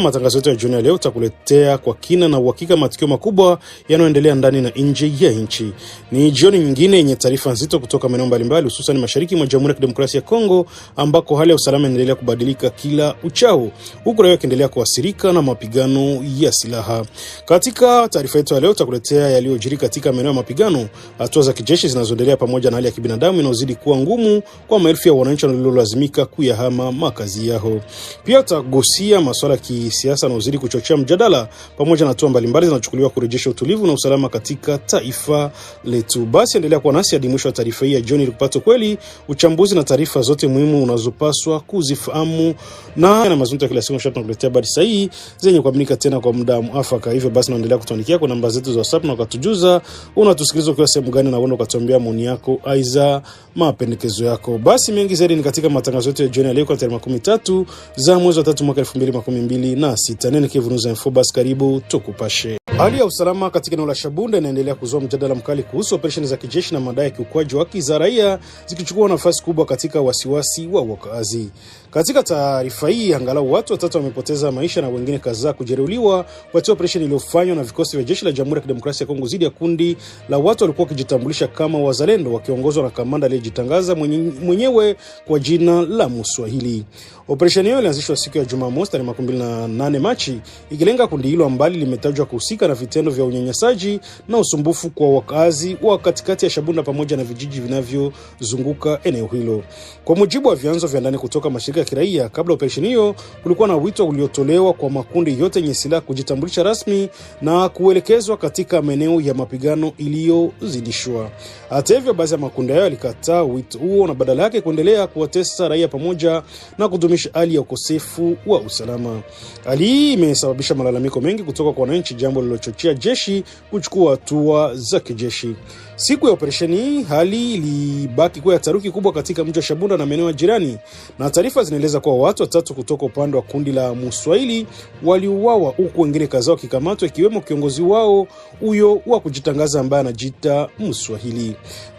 Matangazo yetu ya jioni leo tutakuletea kwa kina na uhakika matukio makubwa yanayoendelea ndani na nje ya nchi. Ni jioni nyingine yenye taarifa nzito kutoka maeneo mbalimbali, hususan mashariki mwa Jamhuri ya Kidemokrasia ya Kongo, ambako hali ya usalama inaendelea kubadilika kila uchao, huku raia wakiendelea kuathirika na mapigano ya silaha. Katika taarifa yetu ya leo tutakuletea yaliyojiri katika maeneo ya mapigano, hatua za kijeshi zinazoendelea pamoja na hali ya kibinadamu inayozidi kuwa ngumu kwa maelfu ya wananchi waliolazimika kuyahama makazi yao. Pia tutagusia masuala siasa na uzidi kuchochea mjadala pamoja na hatua mbalimbali zinazochukuliwa kurejesha utulivu na usalama katika taifa letu. Basi endelea kuwa nasi hadi mwisho wa taarifa hii ya jioni ili kupata kweli, uchambuzi na taarifa zote muhimu unazopaswa kuzifahamu. Na mazungumzo ya kila siku tunakuletea habari sahihi zenye kuaminika tena kwa muda mwafaka. Hivyo basi naendelea kutuandikia kwa namba zetu za WhatsApp na ukatujuza unatusikiliza ukiwa sehemu gani, na wewe ukatuambia maoni yako aiza mapendekezo yako. Basi mengi zaidi ni katika matangazo yetu ya jioni leo kwa tarehe 13 za mwezi wa 3 mwaka 2022 na sita. Nene Kivunuza Info, basi karibu tukupashe. Hali ya usalama katika eneo la Shabunda inaendelea kuzua mjadala mkali kuhusu operesheni za kijeshi na madai ya kiukwaji wa haki za raia zikichukua nafasi kubwa katika wasiwasi wa wakazi. Katika taarifa hii, angalau watu 3 wamepoteza maisha na wengine kadhaa kujeruhiwa kufuatia operesheni iliyofanywa na vikosi vya jeshi la Jamhuri ya Kidemokrasia ya Kongo dhidi ya kundi la watu walikuwa wakijitambulisha kama wazalendo wakiongozwa na kamanda aliyejitangaza mwenyewe kwa jina la Muswahili. Operesheni hiyo ilianzishwa siku ya Jumamosi tarehe 28 Machi, ikilenga kundi hilo ambalo limetajwa kuhusika na vitendo vya unyanyasaji na usumbufu kwa wakazi wa katikati ya Shabunda pamoja na vijiji vinavyozunguka eneo hilo. Kwa mujibu wa vyanzo vya ndani kutoka mashirika ya kiraia, kabla operesheni hiyo kulikuwa na wito uliotolewa kwa makundi yote yenye silaha kujitambulisha rasmi na kuelekezwa katika maeneo ya mapigano iliyozidishwa. Hata hivyo, baadhi ya makundi hayo yalikataa wito huo na badala yake kuendelea kuwatesa raia pamoja na kudumisha hali ya ukosefu wa usalama. Hali hii imesababisha malalamiko mengi kutoka kwa wananchi, jambo lilochochea jeshi kuchukua hatua za kijeshi. Siku ya operesheni hii, hali ilibaki kuwa ya taharuki kubwa katika mji wa Shabunda na maeneo jirani, na taarifa zinaeleza kuwa watu 3 kutoka upande wa kundi la Muswahili waliuawa huku wengine kadhaa wakikamatwa, ikiwemo kiongozi wao huyo wa kujitangaza ambaye anajiita Muswahili.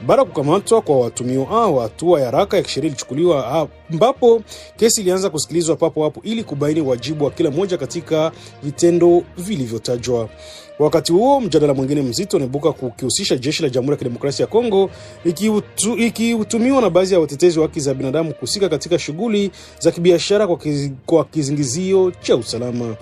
Baada ya kukamatwa kwa watumio hao, hatua ya haraka ya kisheria ilichukuliwa, ambapo kesi ilianza kusikilizwa papo hapo ili kubaini wajibu wa kila mmoja katika vitendo vilivyotajwa. Wakati huo, mjadala mwingine mzito unabuka kukihusisha jeshi la Jamhuri ya Kidemokrasia ya Kongo ikiutumiwa na baadhi ya watetezi wa haki za binadamu kuhusika katika shughuli za kibiashara kwa kizingizio cha usalama.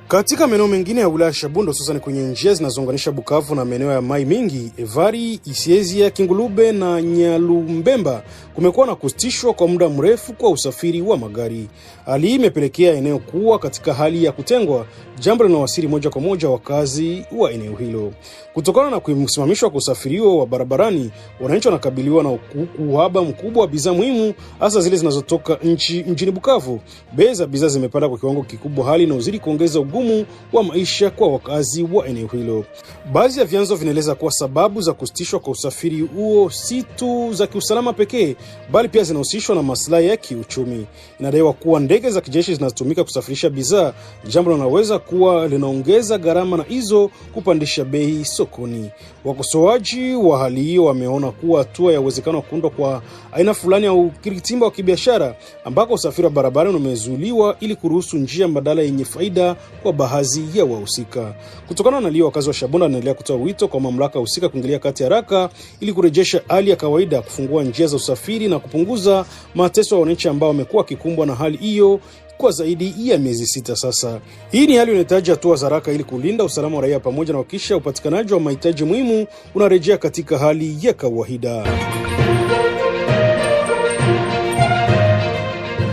Katika maeneo mengine ya wilaya Shabunda, hususan kwenye njia zinazounganisha Bukavu na maeneo ya Mai Mingi, Evari, Isiezia, Kingulube na Nyalumbemba, kumekuwa na kusitishwa kwa muda mrefu kwa usafiri wa magari. Hali hii imepelekea eneo kuwa katika hali ya kutengwa, jambo linalowasili moja kwa moja wakazi wa eneo hilo. Kutokana na kusimamishwa kwa usafiri wa barabarani, wananchi wanakabiliwa na uhaba mkubwa wa bidhaa muhimu, hasa zile zinazotoka mjini Bukavu. Bei za bidhaa zimepanda kwa kiwango kikubwa, hali inayozidi kuongeza ugumu wa maisha kwa wakazi wa eneo hilo. Baadhi ya vyanzo vinaeleza kuwa sababu za kusitishwa kwa usafiri huo si tu za kiusalama pekee, bali pia zinahusishwa na maslahi ya kiuchumi. Inadaiwa kuwa ndege za kijeshi zinazotumika kusafirisha bidhaa, jambo linaloweza kuwa linaongeza gharama na hizo kupandisha bei sokoni. Wakosoaji wa hali hiyo wameona kuwa hatua ya uwezekano wa kuundwa kwa aina fulani ya ukiritimba wa kibiashara, ambako usafiri wa barabarani umezuiliwa ili kuruhusu njia mbadala yenye faida kwa baadhi ya wahusika. Kutokana na hilo, wakazi wa Shabunda wanaendelea kutoa wito kwa mamlaka husika kuingilia kati haraka ili kurejesha hali ya kawaida, kufungua njia za usafiri na kupunguza mateso ya wananchi ambao wamekuwa kikumbwa na hali hiyo kwa zaidi ya miezi 6 sasa. Hii ni hali inahitaji hatua za haraka ili kulinda usalama wa raia pamoja na kuhakikisha upatikanaji wa mahitaji muhimu unarejea katika hali ya kawaida.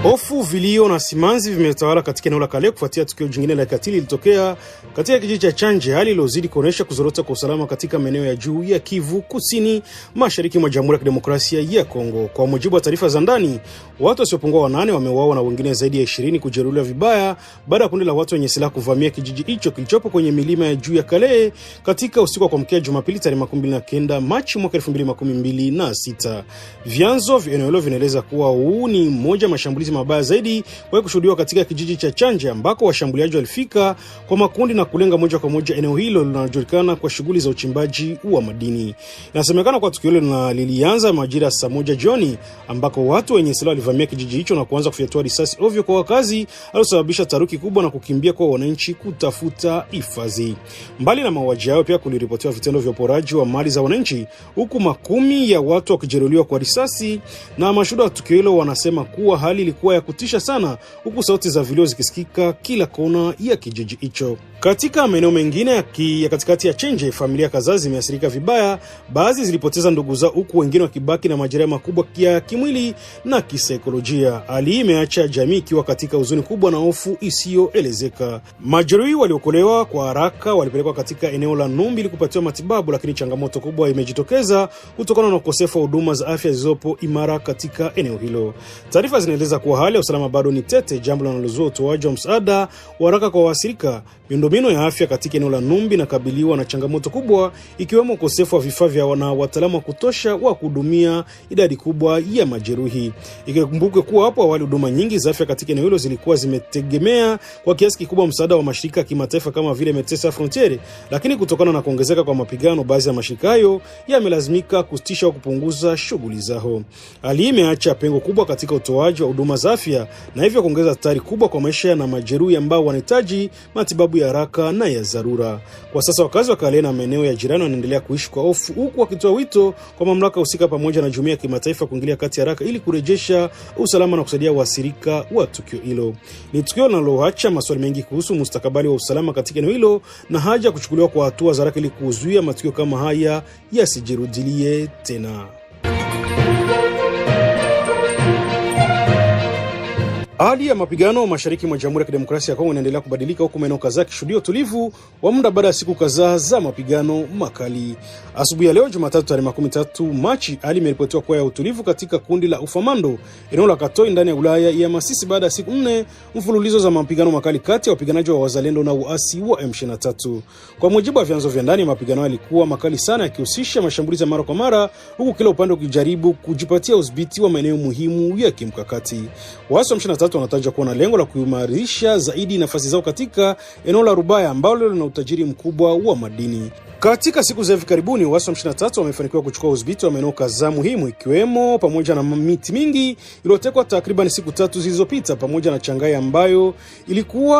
Hofu, vilio na simanzi vimetawala katika eneo la Kale kufuatia tukio jingine la kikatili lilitokea katika kijiji cha Chanje, hali iliyozidi kuonesha kuzorota kwa usalama katika maeneo ya juu ya Kivu Kusini, mashariki mwa Jamhuri ya Kidemokrasia ya Kongo. Kwa mujibu wa taarifa za ndani, watu wasiopungua 8 wameuawa na wengine zaidi ya 20 kujeruhiwa vibaya baada ya kundi la watu wenye silaha kuvamia kijiji hicho kilichopo kwenye milima ya juu ya Kale katika usiku wa kuamkia Jumapili tarehe 29 Machi mwaka 2026. Vyanzo vya eneo hilo vinaeleza kuwa huu ni mmoja mashambulizi mabaya zaidi kwa kushuhudiwa katika kijiji cha Chanje ambako washambuliaji walifika kwa makundi na kulenga moja kwa moja eneo hilo linalojulikana kwa shughuli za uchimbaji wa madini. Inasemekana kwa tukio hilo lilianza majira saa 1 jioni ambako watu wenye silaha walivamia kijiji hicho na kuanza kufyatua risasi ovyo kwa wakazi, alisababisha taharuki kubwa na kukimbia kwa wananchi kutafuta hifadhi. Mbali na mauaji yao, pia kuliripotiwa vitendo vya uporaji wa mali za wananchi, huku makumi ya watu wakijeruhiwa kwa risasi, na mashuhuda wa tukio hilo wanasema kuwa hali ilikuwa ya kutisha sana, huku sauti za vilio zikisikika kila kona ya kijiji hicho. Katika maeneo mengine ya katikati ya Chenje, familia kadhaa zimeathirika vibaya. Baadhi zilipoteza ndugu zao, huku wengine wakibaki na majeraha makubwa ya kimwili na kisaikolojia. Hali hii imeacha jamii ikiwa katika huzuni kubwa na hofu isiyoelezeka. Majeruhi waliokolewa kwa haraka walipelekwa katika eneo la Numbi ili kupatiwa matibabu, lakini changamoto kubwa imejitokeza kutokana na ukosefu wa huduma za afya zilizopo imara katika eneo hilo. Taarifa zinaeleza kuwa hali ya usalama bado ni tete, jambo linalozua utoaji wa msaada wa haraka kwa waathirika. Miundombinu ya afya katika eneo la Numbi inakabiliwa na changamoto kubwa, ikiwemo ukosefu wa vifaa vya wataalamu wa kutosha wa kuhudumia idadi kubwa ya majeruhi. Ikikumbuke kuwa hapo awali huduma nyingi za afya katika eneo hilo zilikuwa zimetegemea kwa kiasi kikubwa msaada wa mashirika ya kimataifa kama vile Médecins Sans Frontieres, lakini kutokana na kuongezeka kwa mapigano, baadhi ya mashirika hayo yamelazimika kusitisha au kupunguza shughuli zao. Hali hii imeacha pengo kubwa katika utoaji wa huduma za afya na hivyo kuongeza hatari kubwa kwa maisha na majeruhi ambao wanahitaji matibabu ya haraka na ya dharura. Kwa sasa wakazi wa Kale na maeneo ya jirani wanaendelea kuishi kwa hofu, huku wakitoa wito kwa mamlaka husika pamoja na jumuiya ya kimataifa kuingilia kati haraka ili kurejesha usalama na kusaidia waathirika wa tukio hilo. Ni tukio linaloacha maswali mengi kuhusu mustakabali wa usalama katika eneo hilo na haja kuchukuliwa kwa hatua za haraka ili kuzuia matukio kama haya yasijirudilie tena. Hali ya mapigano mashariki mwa Jamhuri ya Kidemokrasia ya Kongo inaendelea kubadilika, huku maeneo kadhaa kishuhudia utulivu wa muda baada ya siku kadhaa za mapigano makali. Asubuhi ya leo Jumatatu tarehe 13 Machi, hali imeripotiwa kuwa ya utulivu katika kundi la Ufamando eneo la Katoi ndani ya wilaya ya Masisi baada ya siku 4 mfululizo za mapigano makali kati ya wapiganaji wa wazalendo na uasi wa M23. Kwa mujibu wa vyanzo vya ndani, mapigano yalikuwa makali sana yakihusisha mashambulizi ya mara kwa mara, huku kila upande ukijaribu kujipatia udhibiti wa maeneo muhimu ya kimkakati. Waasi wa M23 wanataja kuwa na lengo la kuimarisha zaidi nafasi zao katika eneo la Rubaya ambalo lina utajiri mkubwa wa madini. Katika siku za hivi karibuni, waasi wa M23 wamefanikiwa kuchukua udhibiti wa maeneo kadhaa muhimu, ikiwemo pamoja na miti mingi iliyotekwa takriban siku 3 zilizopita, pamoja na Changai ambayo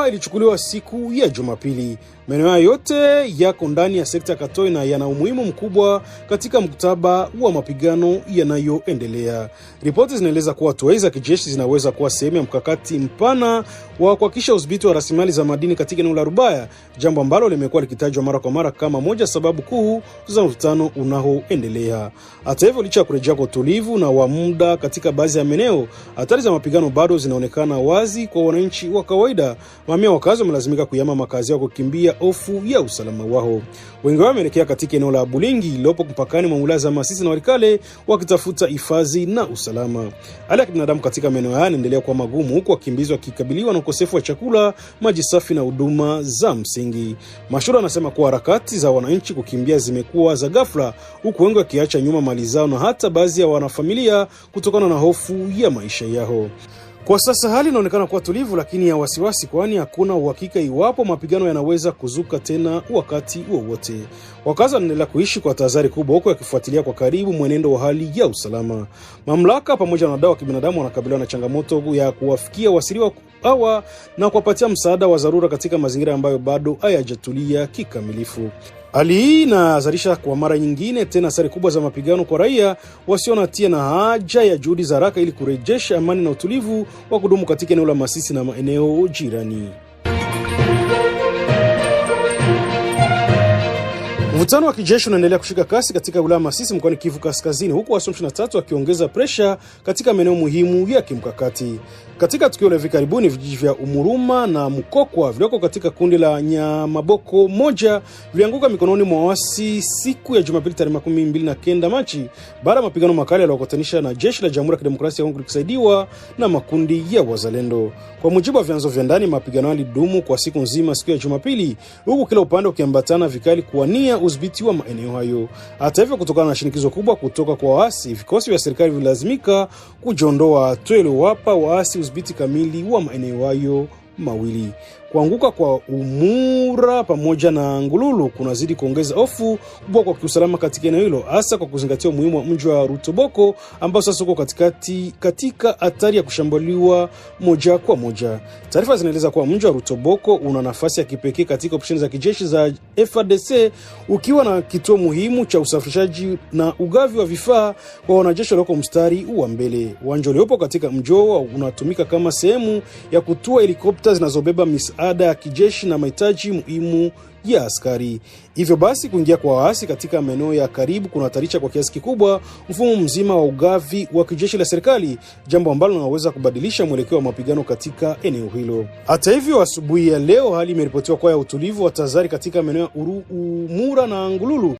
ilichukuliwa siku ya Jumapili. Maeneo yote yako ndani ya sekta ya Katoi na yana umuhimu mkubwa katika mkataba wa mapigano yanayoendelea. Ripoti zinaeleza kuwa hatua za kijeshi zinaweza kuwa sehemu ya mkakati mpana wa kuhakikisha udhibiti wa rasilimali za madini katika eneo la Rubaya, jambo ambalo limekuwa likitajwa mara kwa mara kama moja sababu kuu za mvutano unaoendelea. Hata hivyo, licha ya kurejea kwa utulivu na wa muda katika baadhi ya maeneo, hatari za mapigano bado zinaonekana wazi kwa wananchi wa kawaida. Mamia wakazi wamelazimika kuyama makazi yao kukimbia hofu ya usalama wao. Wengi wao wameelekea katika eneo la Bulingi lilopo mpakani mwa wilaya za Masisi na Walikale wakitafuta hifadhi na usalama. Hali ya kibinadamu katika maeneo haya inaendelea kuwa magumu, huku wakimbizi wakikabiliwa na ukosefu wa chakula, maji safi na huduma za msingi. Mashuhuda wanasema kuwa harakati za wananchi kukimbia zimekuwa za ghafla, huku wengi wakiacha nyuma mali zao na hata baadhi ya wanafamilia kutokana na hofu ya maisha yao. Kwa sasa hali inaonekana kuwa tulivu lakini ya wasiwasi, kwani hakuna uhakika iwapo mapigano yanaweza kuzuka tena wakati wowote. Wakazi wanaendelea kuishi kwa tahadhari kubwa, huku wakifuatilia kwa karibu mwenendo wa hali ya usalama. Mamlaka pamoja na wadau wa kibinadamu wanakabiliwa na changamoto ya kuwafikia wasiriwa hawa na kuwapatia msaada wa dharura katika mazingira ambayo bado hayajatulia kikamilifu. Hali hii inazalisha kwa mara nyingine tena athari kubwa za mapigano kwa raia wasio na hatia na haja ya juhudi za haraka ili kurejesha amani na utulivu wa kudumu katika eneo la Masisi na maeneo jirani. Mvutano wa kijeshi unaendelea kushika kasi katika wilaya Masisi mkoani Kivu Kaskazini, huku waasi wa M23 wakiongeza presha katika maeneo muhimu ya kimkakati. Katika tukio la hivi karibuni, vijiji vya Umuruma na Mukokwa vilioko katika kundi la Nyamaboko moja vilianguka mikononi mwa waasi siku ya Jumapili tarehe 29 Machi baada ya mapigano makali yaliyokutanisha na jeshi la Jamhuri ya Kidemokrasia ya Kongo likisaidiwa na makundi ya wazalendo. Kwa mujibu wa vyanzo vya ndani, mapigano yalidumu kwa siku nzima siku ya Jumapili, huku kila upande ukiambatana vikali kuwania udhibiti wa maeneo hayo. Hata hivyo, kutokana na shinikizo kubwa kutoka kwa waasi, vikosi vya serikali vilazimika kujiondoa, hatua iliyowapa waasi udhibiti kamili wa maeneo hayo mawili. Kuanguka kwa Umura pamoja na Ngululu kunazidi kuongeza hofu kubwa kwa kiusalama katika eneo hilo, hasa kwa kuzingatia umuhimu wa mji wa Rutoboko ambao sasa uko katika hatari ya kushambuliwa moja kwa moja. Taarifa zinaeleza kuwa mji wa Rutoboko una nafasi ya kipekee katika operesheni za kijeshi za FARDC, ukiwa na kituo muhimu cha usafirishaji na ugavi wa vifaa kwa wanajeshi walioko mstari wa mbele. Uwanja uliopo katika mji huo unatumika kama sehemu ya kutua helikopta zinazobeba misaada ya kijeshi na mahitaji muhimu ya askari. Hivyo basi, kuingia kwa waasi katika maeneo ya karibu kunahatarisha kwa kiasi kikubwa mfumo mzima wa ugavi wa kijeshi la serikali, jambo ambalo linaweza kubadilisha mwelekeo wa mapigano katika eneo hilo. Hata hivyo, asubuhi ya leo hali imeripotiwa kuwa ya utulivu wa tahadhari katika maeneo ya Umura na Ngululu.